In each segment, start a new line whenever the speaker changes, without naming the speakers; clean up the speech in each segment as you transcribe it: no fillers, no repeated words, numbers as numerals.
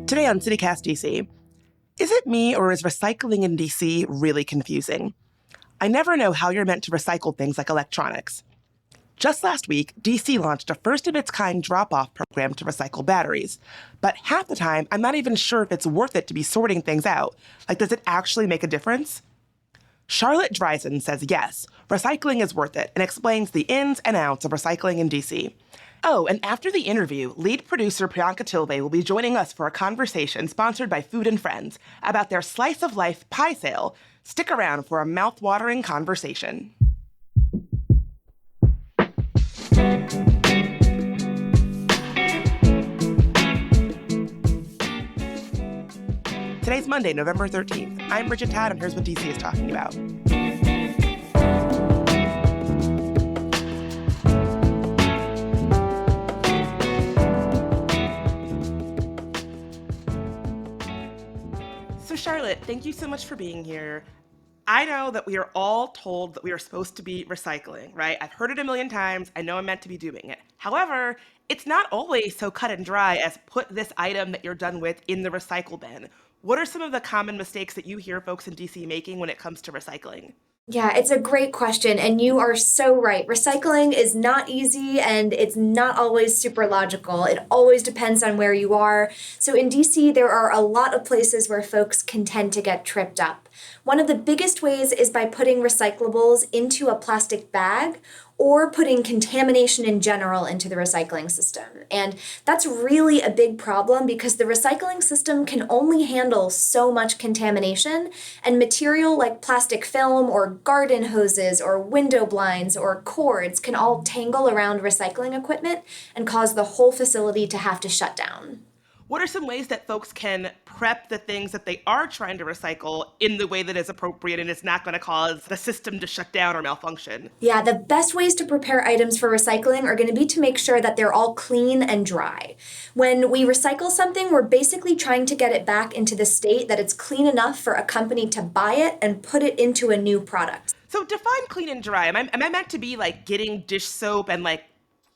Today on CityCast DC, is it me or is recycling in DC really confusing? I never know how you're meant to recycle things like electronics. Just last week, DC launched a first-of-its-kind drop-off program to recycle batteries. But half the time, I'm not even sure if it's worth it to be sorting things out. Like, does it actually make a difference? Charlotte Dreizen says yes, recycling is worth it, and explains the ins and outs of recycling in DC. Oh, and after the interview, lead producer Priyanka Tilve will be joining us for a conversation sponsored by Food and Friends about their Slice of Life pie sale. Stick around for a mouth-watering conversation. Today's Monday, November 13th. I'm Bridget Todd, and here's what DC is talking about. So Charlotte, thank you so much for being here. I know that we are all told that we are supposed to be recycling, right? I've heard it a million times. I know I'm meant to be doing it. However, it's not always so cut and dry as put this item that you're done with in the recycle bin. What are some of the common mistakes that you hear folks in DC making when it comes to recycling?
Yeah, it's a great question, and you are so right. Recycling is not easy and it's not always super logical. It always depends on where you are. So in DC, there are a lot of places where folks can tend to get tripped up. One of the biggest ways is by putting recyclables into a plastic bag or putting contamination in general into the recycling system. And that's really a big problem because the recycling system can only handle so much contamination, and material like plastic film or garden hoses or window blinds or cords can all tangle around recycling equipment and cause the whole facility to have to shut down.
What are some ways that folks can prep the things that they are trying to recycle in the way that is appropriate and is not going to cause the system to shut down or malfunction?
Yeah, the best ways to prepare items for recycling are going to be to make sure that they're all clean and dry. When we recycle something, we're basically trying to get it back into the state that it's clean enough for a company to buy it and put it into a new product.
So define clean and dry. Am I meant to be like getting dish soap and like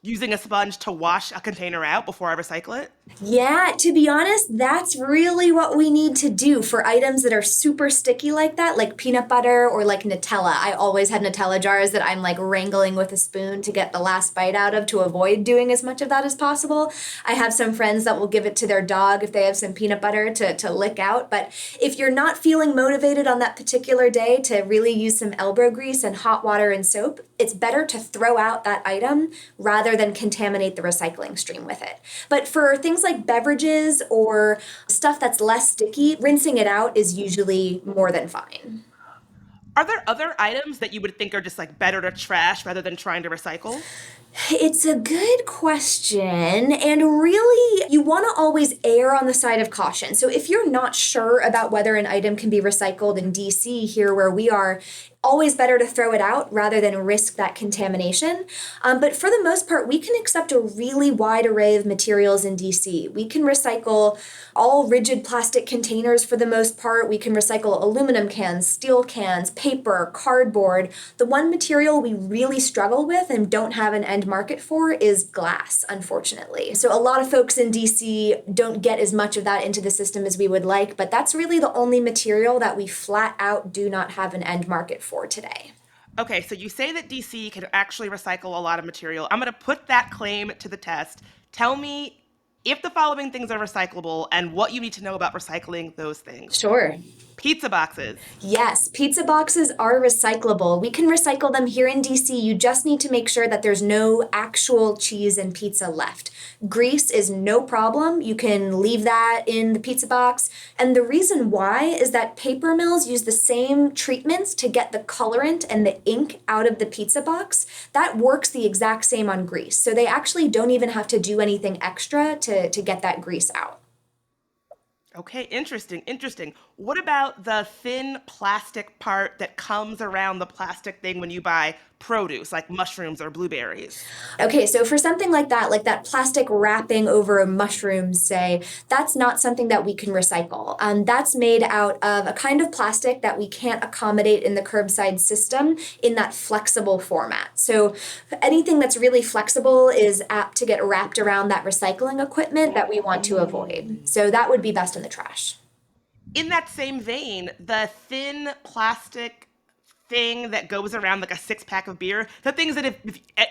using a sponge to wash a container out before I recycle it?
Yeah, to be honest, that's really what we need to do for items that are super sticky like that, like peanut butter or like Nutella. I always have Nutella jars that I'm like wrangling with a spoon to get the last bite out of to avoid doing as much of that as possible. I have some friends that will give it to their dog if they have some peanut butter to lick out. But if you're not feeling motivated on that particular day to really use some elbow grease and hot water and soap, it's better to throw out that item rather than contaminate the recycling stream with it. But for things like beverages or stuff that's less sticky, rinsing it out is usually more than fine.
Are there other items that you would think are just like better to trash rather than trying to recycle?
It's a good question, and really, you want to always err on the side of caution. So if you're not sure about whether an item can be recycled in DC, here where we are, always better to throw it out rather than risk that contamination. But for the most part, we can accept a really wide array of materials in DC. We can recycle all rigid plastic containers for the most part. We can recycle aluminum cans, steel cans, paper, cardboard. The one material we really struggle with and don't have an end market for is glass, unfortunately. So a lot of folks in DC don't get as much of that into the system as we would like, but that's really the only material that we flat out do not have an end market for today.
Okay, so you say that DC can actually recycle a lot of material. I'm going to put that claim to the test. Tell me if the following things are recyclable and what you need to know about recycling those things.
Sure.
Pizza boxes.
Yes, pizza boxes are recyclable. We can recycle them here in DC. You just need to make sure that there's no actual cheese and pizza left. Grease is no problem. You can leave that in the pizza box. And the reason why is that paper mills use the same treatments to get the colorant and the ink out of the pizza box. That works the exact same on grease. So they actually don't even have to do anything extra to get that grease out.
Okay, interesting. What about the thin plastic part that comes around the plastic thing when you buy produce, like mushrooms or blueberries?
Okay, so for something like that plastic wrapping over mushrooms, say, that's not something that we can recycle. That's made out of a kind of plastic that we can't accommodate in the curbside system in that flexible format. So anything that's really flexible is apt to get wrapped around that recycling equipment that we want to avoid. So that would be best in the trash.
In that same vein, the thin plastic thing that goes around like a six-pack of beer, the things that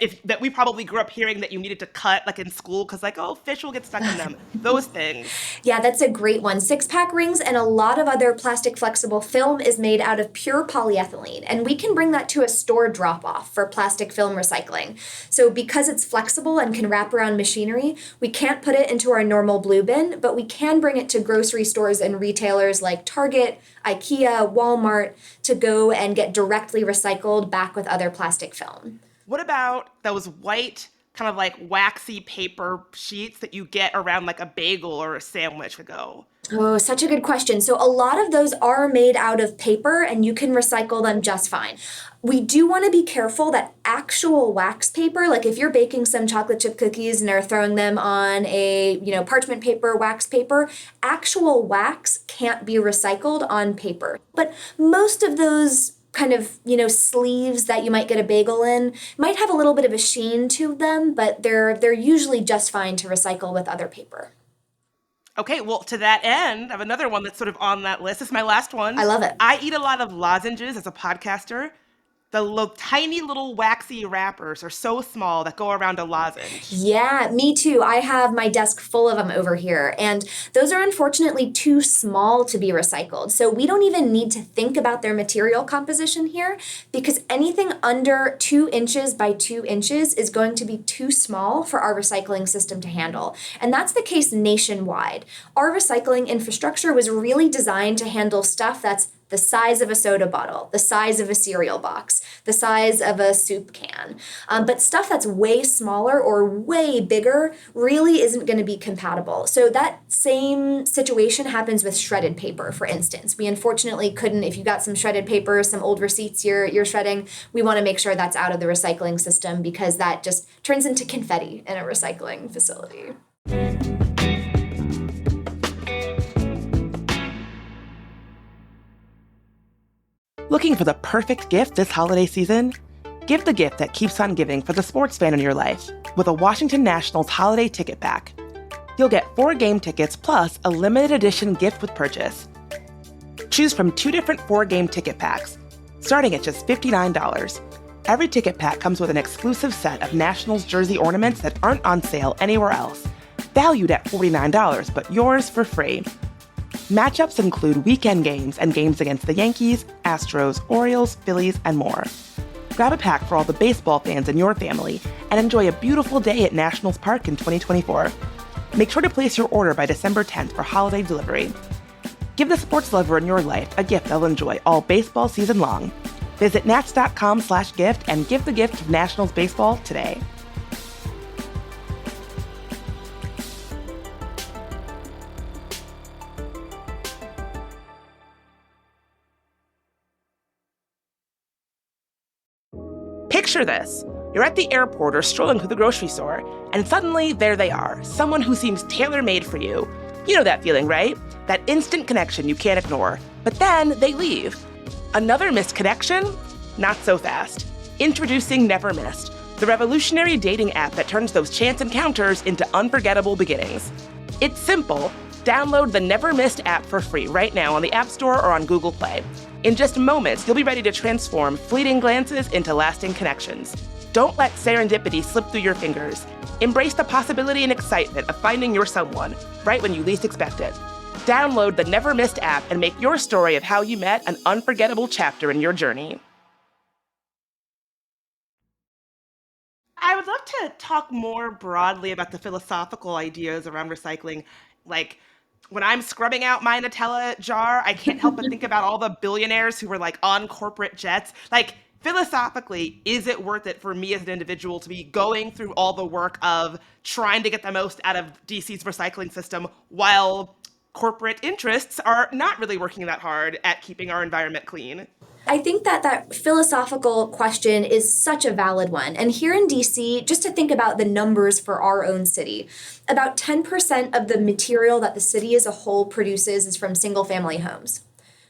if that we probably grew up hearing that you needed to cut like in school because like, oh, fish will get stuck in them. Those things.
Yeah, that's a great one. Six-pack rings and a lot of other plastic flexible film is made out of pure polyethylene, and we can bring that to a store drop-off for plastic film recycling. So because it's flexible and can wrap around machinery, we can't put it into our normal blue bin, but we can bring it to grocery stores and retailers like Target, IKEA, Walmart to go and get directly recycled back with other plastic film.
What about those white kind of like waxy paper sheets that you get around like a bagel or a sandwich to go?
Oh, such a good question. So a lot of those are made out of paper and you can recycle them just fine. We do want to be careful that actual wax paper, like if you're baking some chocolate chip cookies and are throwing them on a, parchment paper, wax paper, actual wax can't be recycled on paper. But most of those kind of, sleeves that you might get a bagel in might have a little bit of a sheen to them, but they're usually just fine to recycle with other paper.
Okay, well, to that end, I have another one that's sort of on that list. This is my last one.
I love it.
I eat a lot of lozenges as a podcaster. The tiny little waxy wrappers are so small that go around a lozenge.
Yeah, me too. I have my desk full of them over here, and those are unfortunately too small to be recycled. So we don't even need to think about their material composition here because anything under 2 inches by 2 inches is going to be too small for our recycling system to handle. And that's the case nationwide. Our recycling infrastructure was really designed to handle stuff that's the size of a soda bottle, the size of a cereal box, the size of a soup can. But stuff that's way smaller or way bigger really isn't going to be compatible. So that same situation happens with shredded paper, for instance. We unfortunately couldn't, if you got some shredded paper, some old receipts you're shredding, we want to make sure that's out of the recycling system because that just turns into confetti in a recycling facility.
Looking for the perfect gift this holiday season? Give the gift that keeps on giving for the sports fan in your life with a Washington Nationals holiday ticket pack. You'll get 4 game tickets plus a limited edition gift with purchase. Choose from 2 different 4-game ticket packs, starting at just $59. Every ticket pack comes with an exclusive set of Nationals jersey ornaments that aren't on sale anywhere else, valued at $49, but yours for free. Matchups include weekend games and games against the Yankees, Astros, Orioles, Phillies, and more. Grab a pack for all the baseball fans in your family and enjoy a beautiful day at Nationals Park in 2024. Make sure to place your order by December 10th for holiday delivery. Give the sports lover in your life a gift they'll enjoy all baseball season long. Visit nats.com/gift and give the gift of Nationals baseball today. Picture this. You're at the airport or strolling through the grocery store, and suddenly there they are, someone who seems tailor-made for you. You know that feeling, right? That instant connection you can't ignore. But then they leave. Another missed connection? Not so fast. Introducing Never Missed, the revolutionary dating app that turns those chance encounters into unforgettable beginnings. It's simple. Download the Never Missed app for free right now on the App Store or on Google Play. In just moments, you'll be ready to transform fleeting glances into lasting connections. Don't let serendipity slip through your fingers. Embrace the possibility and excitement of finding your someone right when you least expect it. Download the Never Missed app and make your story of how you met an unforgettable chapter in your journey. I would love to talk more broadly about the philosophical ideas around recycling. Like, when I'm scrubbing out my Nutella jar, I can't help but think about all the billionaires who were like on corporate jets. Like, philosophically, is it worth it for me as an individual to be going through all the work of trying to get the most out of DC's recycling system while corporate interests are not really working that hard at keeping our environment clean?
I think that that philosophical question is such a valid one. And here in DC, just to think about the numbers for our own city, about 10% of the material that the city as a whole produces is from single family homes.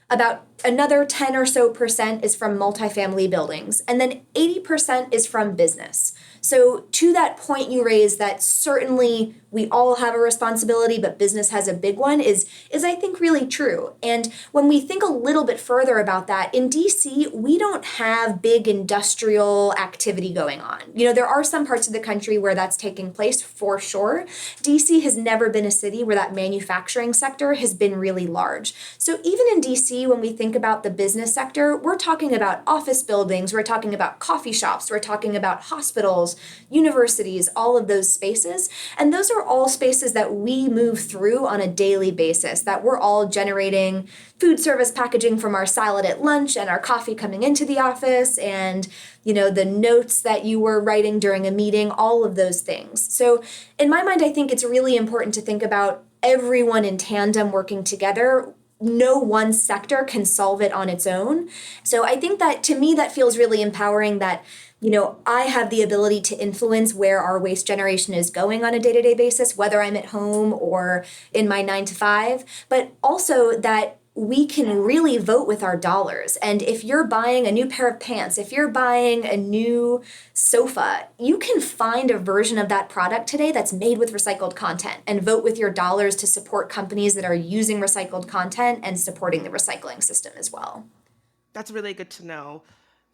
About another 10 or so percent is from multifamily buildings, and then 80% is from business. So, to that point you raised, that certainly we all have a responsibility, but business has a big one, is I think really true. And when we think a little bit further about that, in DC, we don't have big industrial activity going on. You know, there are some parts of the country where that's taking place for sure. DC has never been a city where that manufacturing sector has been really large. So, even in DC, when we think about the business sector, we're talking about office buildings, we're talking about coffee shops, we're talking about hospitals, universities, all of those spaces. And those are all spaces that we move through on a daily basis, that we're all generating food service packaging from our salad at lunch and our coffee coming into the office and, you know, the notes that you were writing during a meeting, all of those things. So in my mind, I think it's really important to think about everyone in tandem working together. No one sector can solve it on its own. So I think that, to me, that feels really empowering, that, you know, I have the ability to influence where our waste generation is going on a day-to-day basis, whether I'm at home or in my 9 to 5, but also that we can really vote with our dollars. And if you're buying a new pair of pants, if you're buying a new sofa, you can find a version of that product today that's made with recycled content, and vote with your dollars to support companies that are using recycled content and supporting the recycling system as well.
That's really good to know.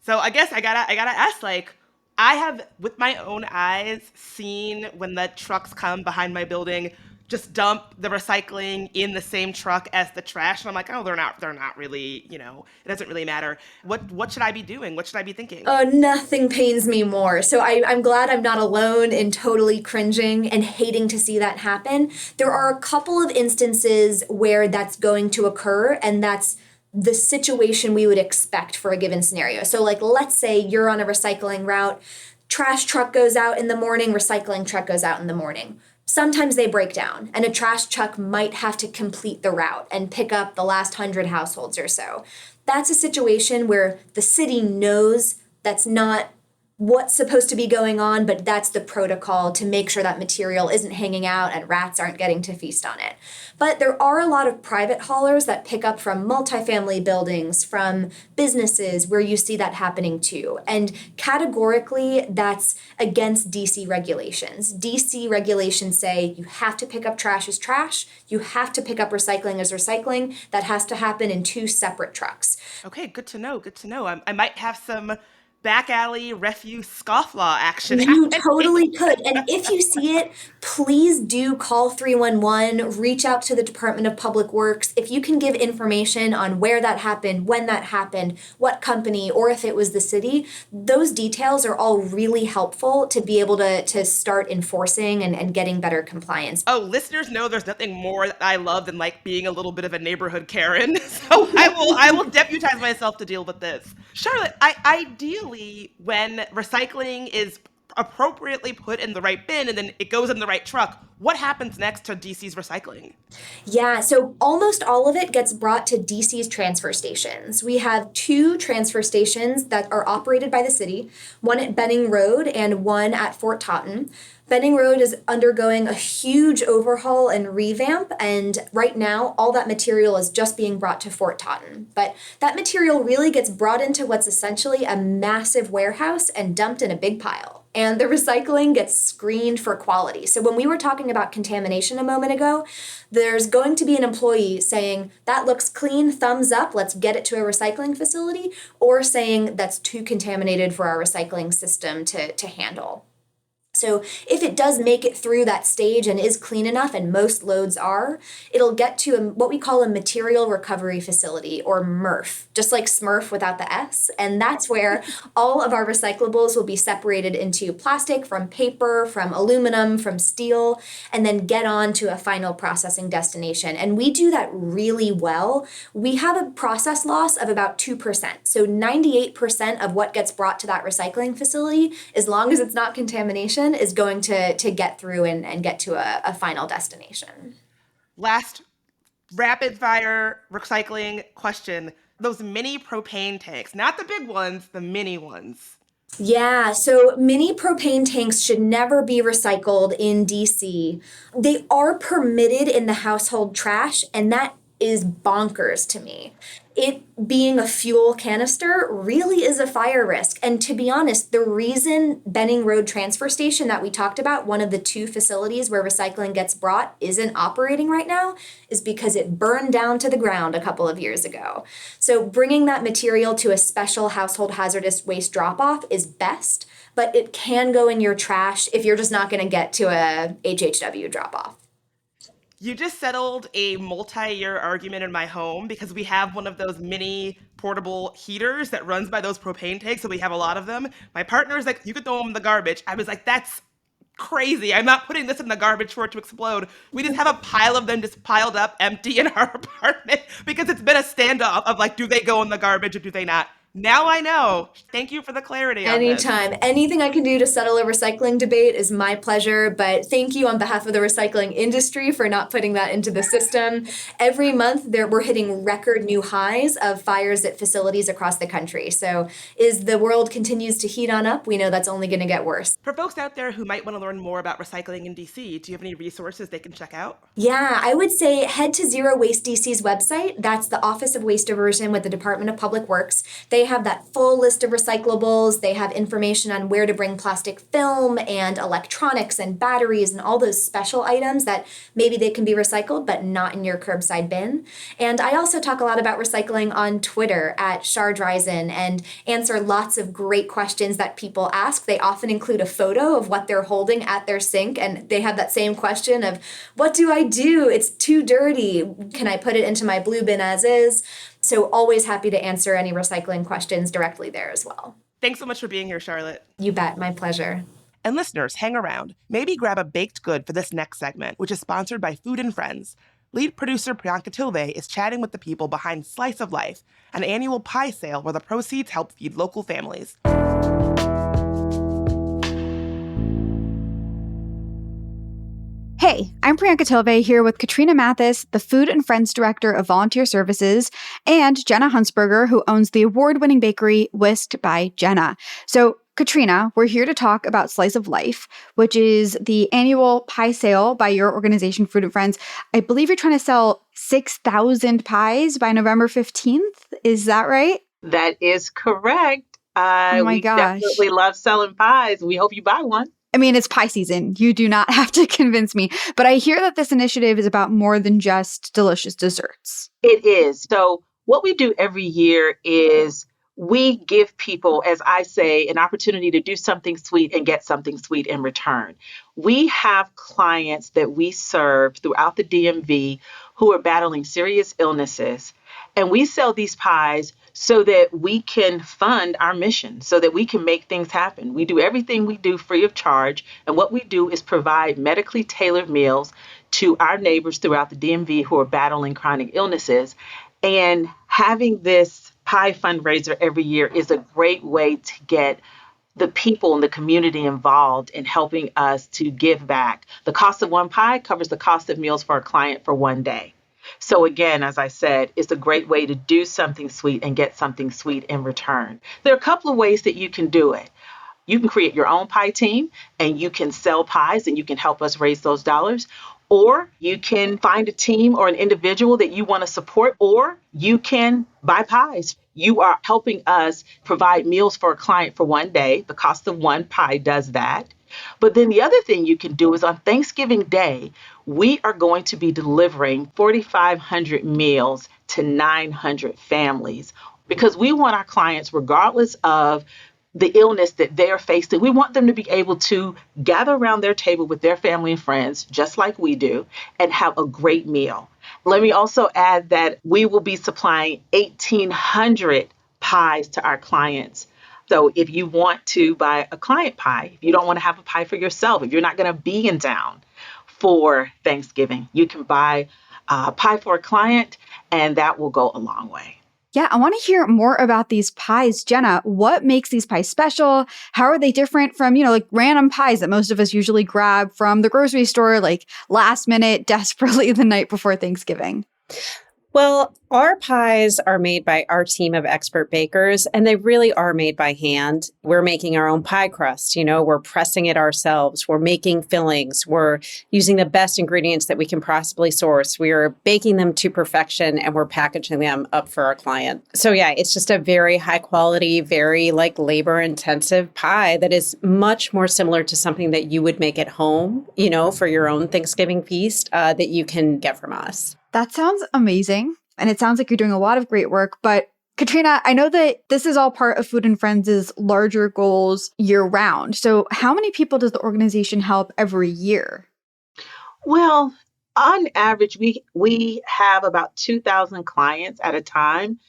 So I guess I gotta ask, like, I have with my own eyes seen when the trucks come behind my building just dump the recycling in the same truck as the trash, and I'm like, oh, they're not really, it doesn't really matter. What should I be doing? What should I be thinking?
Oh, nothing pains me more. So I'm glad I'm not alone in totally cringing and hating to see that happen. There are a couple of instances where that's going to occur, and that's the situation we would expect for a given scenario. So, like, let's say you're on a recycling route, trash truck goes out in the morning, recycling truck goes out in the morning. Sometimes they break down, and a trash truck might have to complete the route and pick up the last 100 households or so. That's a situation where the city knows that's not what's supposed to be going on, but that's the protocol to make sure that material isn't hanging out and rats aren't getting to feast on it. But there are a lot of private haulers that pick up from multifamily buildings, from businesses, where you see that happening too. And categorically, that's against DC regulations. DC regulations say you have to pick up trash as trash, you have to pick up recycling as recycling. That has to happen in 2 separate trucks.
Okay, good to know. Good to know. I might have some back alley refuse scofflaw action
You
happening.
totally could. And if you see it, please do call 311, reach out to the Department of Public Works. If you can give information on where that happened, when that happened, what company, or if it was the city, those details are all really helpful to be able to start enforcing and getting better compliance.
Oh, listeners know there's nothing more that I love than like being a little bit of a neighborhood Karen. So I will deputize myself to deal with this. Charlotte, ideally when recycling is appropriately put in the right bin and then it goes in the right truck, what happens next to DC's recycling?
Yeah, so almost all of it gets brought to DC's transfer stations. We have 2 transfer stations that are operated by the city, one at Benning Road and one at Fort Totten. Benning Road is undergoing a huge overhaul and revamp, and right now all that material is just being brought to Fort Totten. But that material really gets brought into what's essentially a massive warehouse and dumped in a big pile. And the recycling gets screened for quality. So when we were talking about contamination a moment ago, there's going to be an employee saying, that looks clean, thumbs up, let's get it to a recycling facility, or saying that's too contaminated for our recycling system to handle. So if it does make it through that stage and is clean enough, and most loads are, it'll get to what we call a material recovery facility, or MRF, just like Smurf without the S. And that's where all of our recyclables will be separated into plastic from paper, from aluminum, from steel, and then get on to a final processing destination. And we do that really well. We have a process loss of about 2%. So 98% of what gets brought to that recycling facility, as long as it's not contamination, is going to get through and get to a final destination.
Last rapid fire recycling question. those mini propane tanks, not the big ones, the mini ones.
Yeah, so mini propane tanks should never be recycled in DC. They are permitted in the household trash, and that is bonkers to me. It being a fuel canister really is a fire risk. And to be honest, the reason Benning Road Transfer Station that we talked about, one of the two facilities where recycling gets brought, isn't operating right now is because it burned down to the ground a couple of years ago. So bringing that material to a special household hazardous waste drop-off is best, but it can go in your trash if you're just not going to get to a HHW drop-off.
You just settled a multi-year argument in my home because we have one of those mini portable heaters that runs by those propane tanks, so we have a lot of them. My partner is like, you could throw them in the garbage. I was like, that's crazy. I'm not putting this in the garbage for it to explode. We just have a pile of them just piled up empty in our apartment because it's been a standoff of like, do they go in the garbage or do they not? Now I know. Thank you for the clarity on this.
Anytime. Anything I can do to settle a recycling debate is my pleasure, but thank you on behalf of the recycling industry for not putting that into the system. Every month we're hitting record new highs of fires at facilities across the country. So as the world continues to heat on up, we know that's only going to get worse.
For folks out there who might want to learn more about recycling in DC, do you have any resources they can check out?
Yeah, I would say head to Zero Waste DC's website. That's the Office of Waste Diversion with the Department of Public Works. They have that full list of recyclables. They have information on where to bring plastic film and electronics and batteries and all those special items that maybe they can be recycled, but not in your curbside bin. And I also talk a lot about recycling on Twitter at Dreizen and answer lots of great questions that people ask. They often include a photo of what they're holding at their sink, and they have that same question of, what do I do? It's too dirty. Can I put it into my blue bin as is? So always happy to answer any recycling questions directly there as well.
Thanks so much for being here, Charlotte.
You bet. My pleasure.
And listeners, hang around. Maybe grab a baked good for this next segment, which is sponsored by Food and Friends. Lead producer Priyanka Tilve is chatting with the people behind Slice of Life, an annual pie sale where the proceeds help feed local families.
Hey, I'm Priyanka Tilve here with Katrina Mathis, the Food and Friends Director of Volunteer Services, and Jenna Huntsberger, who owns the award-winning bakery Whisked by Jenna. So, Katrina, we're here to talk about Slice of Life, which is the annual pie sale by your organization, Food and Friends. I believe you're trying to sell 6,000 pies by November 15th. Is that right?
That is correct.
Oh my
we
gosh.
definitely love selling pies. We hope you buy one.
I mean, it's pie season. You do not have to convince me. But I hear that this initiative is about more than just delicious desserts.
It is. So what we do every year is we give people, as I say, an opportunity to do something sweet and get something sweet in return. We have clients that we serve throughout the DMV who are battling serious illnesses. And we sell these pies so that we can fund our mission, so that we can make things happen. We do everything we do free of charge. And what we do is provide medically tailored meals to our neighbors throughout the DMV who are battling chronic illnesses. And having this pie fundraiser every year is a great way to get the people in the community involved in helping us to give back. The cost of one pie covers the cost of meals for a client for one day. So again, as I said, it's a great way to do something sweet and get something sweet in return. There are a couple of ways that you can do it. You can create your own pie team and you can sell pies and you can help us raise those dollars. Or you can find a team or an individual that you want to support, or you can buy pies. You are helping us provide meals for a client for one day. The cost of one pie does that. But then the other thing you can do is on Thanksgiving Day, we are going to be delivering 4,500 meals to 900 families because we want our clients, regardless of the illness that they are facing, we want them to be able to gather around their table with their family and friends, just like we do, and have a great meal. Let me also add that we will be supplying 1,800 pies to our clients. So if you want to buy a client pie, if you don't want to have a pie for yourself, if you're not going to be in town for Thanksgiving, you can buy a pie for a client, and that will go a long way.
Yeah, I want to hear more about these pies. Jenna, what makes these pies special? How are they different from, like random pies that most of us usually grab from the grocery store, like last minute, desperately the night before Thanksgiving?
Well, our pies are made by our team of expert bakers, and they really are made by hand. We're making our own pie crust. We're pressing it ourselves. We're making fillings. We're using the best ingredients that we can possibly source. We are baking them to perfection, and we're packaging them up for our client. So yeah, it's just a very high quality, very labor intensive pie that is much more similar to something that you would make at home, for your own Thanksgiving feast that you can get from us.
That sounds amazing. And it sounds like you're doing a lot of great work. But Katrina, I know that this is all part of Food and Friends' larger goals year round. So how many people does the organization help every year?
Well, on average, we have about 2,000 clients at a time.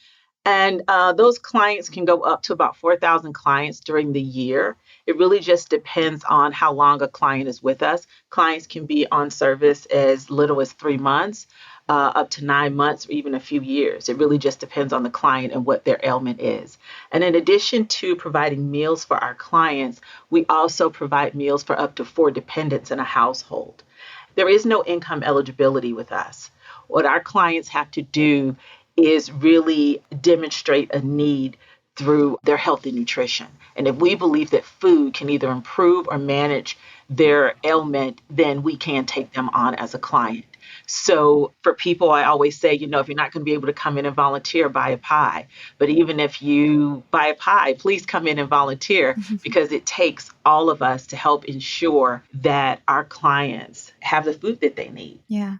And those clients can go up to about 4,000 clients during the year. It really just depends on how long a client is with us. Clients can be on service as little as 3 months, up to 9 months, or even a few years. It really just depends on the client and what their ailment is. And in addition to providing meals for our clients, we also provide meals for up to 4 dependents in a household. There is no income eligibility with us. What our clients have to do is really demonstrate a need through their health and nutrition. And if we believe that food can either improve or manage their ailment, then we can take them on as a client. So for people, I always say, if you're not going to be able to come in and volunteer, buy a pie. But even if you buy a pie, please come in and volunteer because it takes all of us to help ensure that our clients have the food that they need.
Yeah.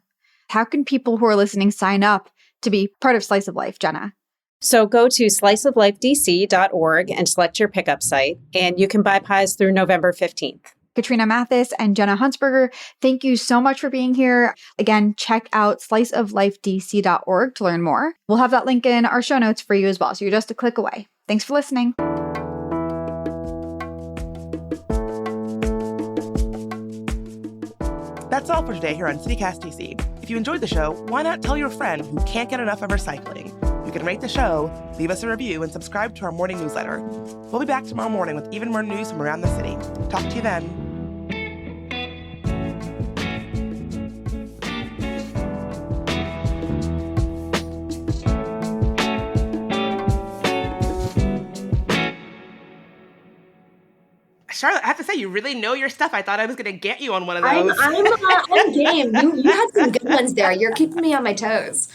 How can people who are listening sign up to be part of Slice of Life, Jenna?
So go to sliceoflifedc.org and select your pickup site, and you can buy pies through November 15th.
Katrina Mathis and Jenna Huntsberger, thank you so much for being here. Again, check out sliceoflifedc.org to learn more. We'll have that link in our show notes for you as well, so you're just a click away. Thanks for listening.
That's all for today here on CityCast DC. If you enjoyed the show, why not tell your friend who can't get enough of recycling? You can rate the show, leave us a review, and subscribe to our morning newsletter. We'll be back tomorrow morning with even more news from around the city. Talk to you then. Charlotte, I have to say, you really know your stuff. I thought I was going to get you on one of those.
I'm game. You had some good ones there. You're keeping me on my toes.